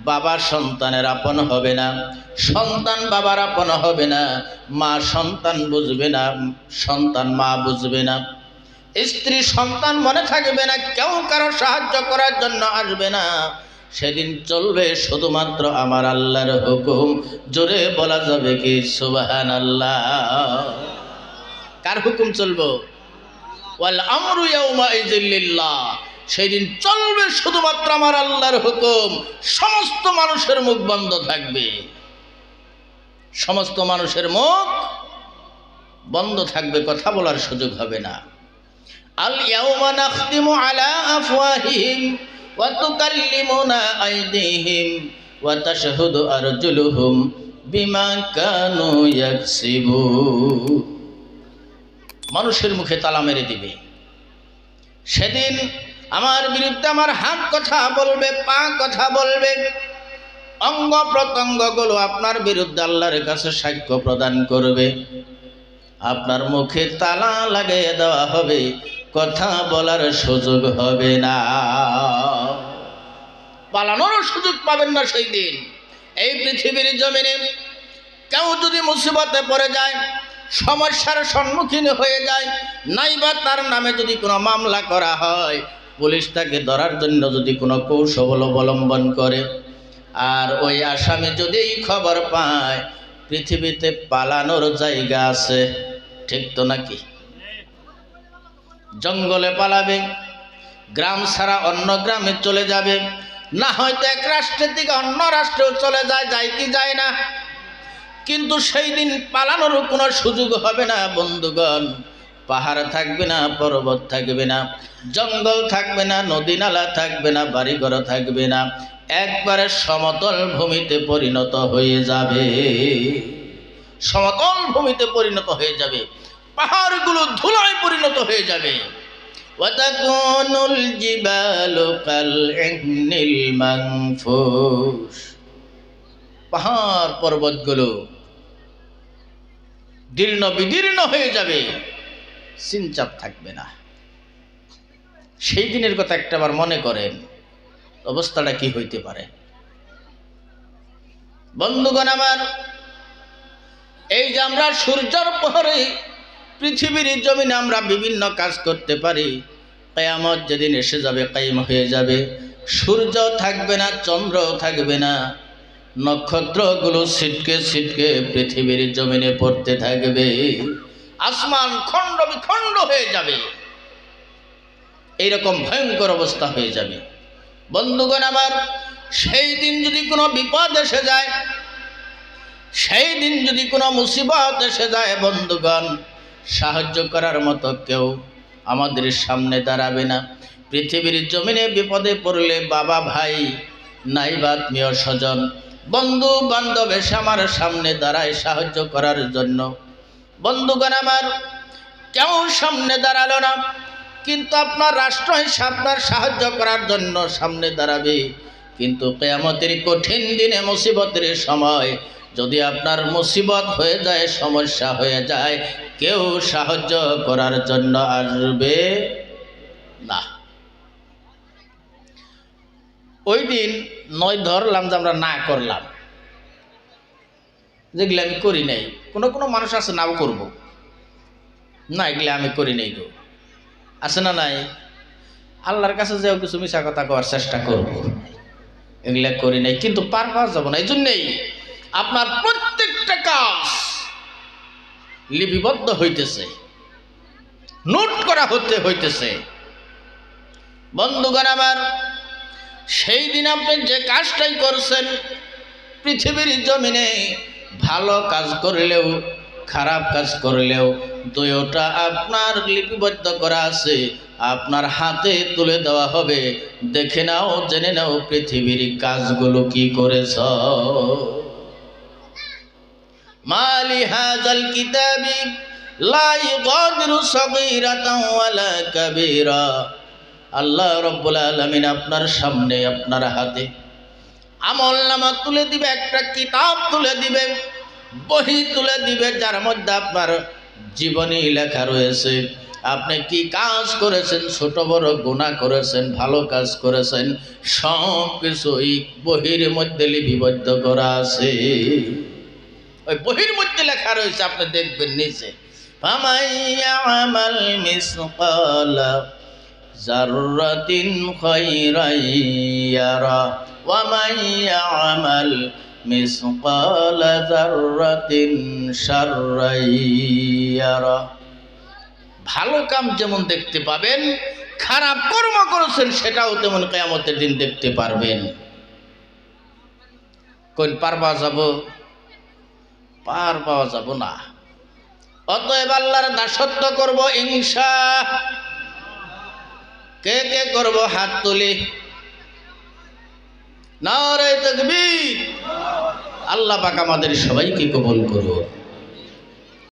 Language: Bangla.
বাবা সন্তানের আপন হবে না, সন্তান বাবার আপন হবে না, মা সন্তান বুঝবে না, সন্তান মা বুঝবে না, স্ত্রী সন্তান মনে থাকবে না, কেউ কারো সাহায্য করার জন্য আসবে না। সেদিন চলবে শুধুমাত্র আমার আল্লাহর হুকুম। জোরে বলা যাবে কি সুবহানাল্লাহ? কার হুকুম চলবো? ওয়াল আমরু ইয়াউমাইযিল লিল্লাহ। সেদিন চলবে শুধুমাত্র আমার আল্লাহর হুকুম। সমস্ত মানুষের মুখ বন্ধ থাকবে, সমস্ত মানুষের মুখ বন্ধ থাকবে, কথা বলার সুযোগ হবে না। আল ইয়াউমা নাখতিমু আলা আফওয়াহিহিম ওয়া তুকাল্লিমুনা আইদিহিম ওয়া তাশহাদু আরজুলুহুম বিমা কানু ইয়াকসিবুন। মানুষের মুখে তালা মেরে দিবে। সেদিন আমার বিরুদ্ধে আমার হাত কথা বলবে, পা কথা বলবে, অঙ্গ প্রত্যঙ্গগুলো আপনার বিরুদ্ধে আল্লাহর কাছে সাক্ষ্য প্রদান করবে। আপনার মুখে তালা লাগিয়ে দেওয়া হবে, কথা বলার সুযোগ হবে না, পালানোর সুযোগ পাবেন না সেই দিন। এই পৃথিবীর জমিনে কেউ যদি মুসিবতে পড়ে যায়, সমস্যার সম্মুখীন হয়ে যায়, নাইবা তার নামে যদি কোনো মামলা করা হয়, পুলিশ তাকে ধরার জন্য যদি কোনো কৌশল অবলম্বন করে, আর ওই আসামি যদি এই খবর পায় পৃথিবীতে পালানোর জায়গা আছে, ঠিক তো নাকি? জঙ্গলে পালাবে, গ্রাম ছাড়া অন্য গ্রামে চলে যাবে, না হয়তো এক রাষ্ট্রের দিকে অন্য রাষ্ট্রেও চলে যায়, যায় কি যায় না? কিন্তু সেই দিন পালানোর কোনো সুযোগ হবে না বন্ধুগণ। পাহাড় থাকবে না, পর্বত থাকবে না, জঙ্গল থাকবে না, নদী নালা থাকবে না, বাড়িঘর থাকবে না, একবারে সমতল ভূমিতে পরিণত হয়ে যাবে, সমতল ভূমিতে পরিণত হয়ে যাবে, পাহাড়গুলো ধুলায় পরিণত হয়ে যাবে। ওয়াতাকুনুল জিবালু কাল ইহনিল মানফুশ। পাহাড় পর্বতগুলো দীর্ণ বিদীর্ণ হয়ে যাবে, চিনচাপ থাকবে না। সেই দিনের কথা একটাবার মনে করেন, অবস্থাটা কি হইতে পারে। বন্ধুগণ আমার, এই যে আমরা সূর্যের পরে পৃথিবীর জমিনে আমরা বিভিন্ন কাজ করতে পারি, কিয়ামত যেদিন এসে যাবে, কায়েম হয়ে যাবে, সূর্য থাকবে না, চন্দ্র থাকবে না, নক্ষত্রগুলো ছিটকে ছিটকে পৃথিবীর জমিনে পড়তে থাকবে, আসমান খণ্ড বিখণ্ড হয়ে যাবে, এইরকম ভয়ঙ্কর অবস্থা হয়ে যাবে। বন্ধুগণ আমার, সেই দিন যদি কোনো বিপদ এসে যায়, সেই দিন যদি কোনো মুসিবত এসে যায়, বন্ধুগণ সাহায্য করার মতো কেউ আমাদের সামনে দাঁড়াবে না। পৃথিবীর জমিনে বিপদে পড়লে বাবা ভাই নাইবা আত্মীয় স্বজন বন্ধু বান্ধব এসে আমার সামনে দাঁড়ায় সাহায্য করার জন্য। বন্ধুগণ আমার, কেউ সামনে দাঁড়ালো না, কিন্তু আপনার রাষ্ট্র এসে আপনার সাহায্য করার জন্য সামনে দাঁড়াবে। কিন্তু কিয়ামতের কঠিন দিনে, মুসিবতের সময় যদি আপনার মুসিবত হয়ে যায়, সমস্যা হয়ে যায়, কেউ সাহায্য করার জন্য আসবে না। ওই দিন নয় ধরলাম যে আমরা না করলাম, যেগুলো আমি করি নাই, কোনো কোনো মানুষ আছে নাও করব না, এগুলো আমি করি নাই গো, আছে না নাই? আল্লাহর কাছে যেও কিছু মিশা কথা করার চেষ্টা করব, এগুলা করি নাই, কিন্তু পার পাওয়া যাব না। এই জন্যেই আপনার প্রত্যেকটা কাজ লিপিবদ্ধ হইতেছে, নোট করা হইতেছে। বন্ধুগণ আমার, সেই দিন আপনি যে কাজটাই করছেন পৃথিবীর জমিনে, ভালো কাজ করলেও খারাপ কাজ করলেও দুইটা আপনার লিপিবদ্ধ করা আছে, আপনার হাতে তুলে দেওয়া হবে। দেখে নাও, জেনে নাও পৃথিবীর কাজগুলো কি করেছ। মালি হাযাল কিতাবি লা ইগাদিরু সাগীরাতান ওয়ালা কাবীরা। আল্লাহ রাব্বুল আলামিন আপনার সামনে, আপনার হাতে আমলনামা তুলে দিবে, একটা কিতাব তুলে দিবে, বহি তুলে দিবে, যার মধ্যে আপনার জীবনী লেখা রয়েছে। আপনি কি কাজ করেছেন, ছোট বড় গুনাহ করেছেন, ভালো কাজ করেছেন, সব কিছুই বহির মধ্যে লিপিবদ্ধ করা আছে। ওই বহির মধ্যে লেখা রয়েছে, আপনি দেখবেন নিচে, ফামান ইয়ামাল মিসকালা যাররাতিন খায়রান ইয়ারা ওয়া মান ইয়ামাল মিসকালা যাররাতিন শাররান ইয়ারা। ভালো কাম যেমন দেখতে পাবেন, খারাপ কর্ম করেছেন সেটাও তেমন কিয়ামতের দিন দেখতে পারবেন। কোন পার পাওয়া যাব? পার পাওয়া যাব না। অতএব আল্লাহর দাসত্ব করব ইনশা। কে কে করব হাত তুলি, নারে তাকবীর। আল্লাহ পাক আমাদের সবাইকে কবুল করুন।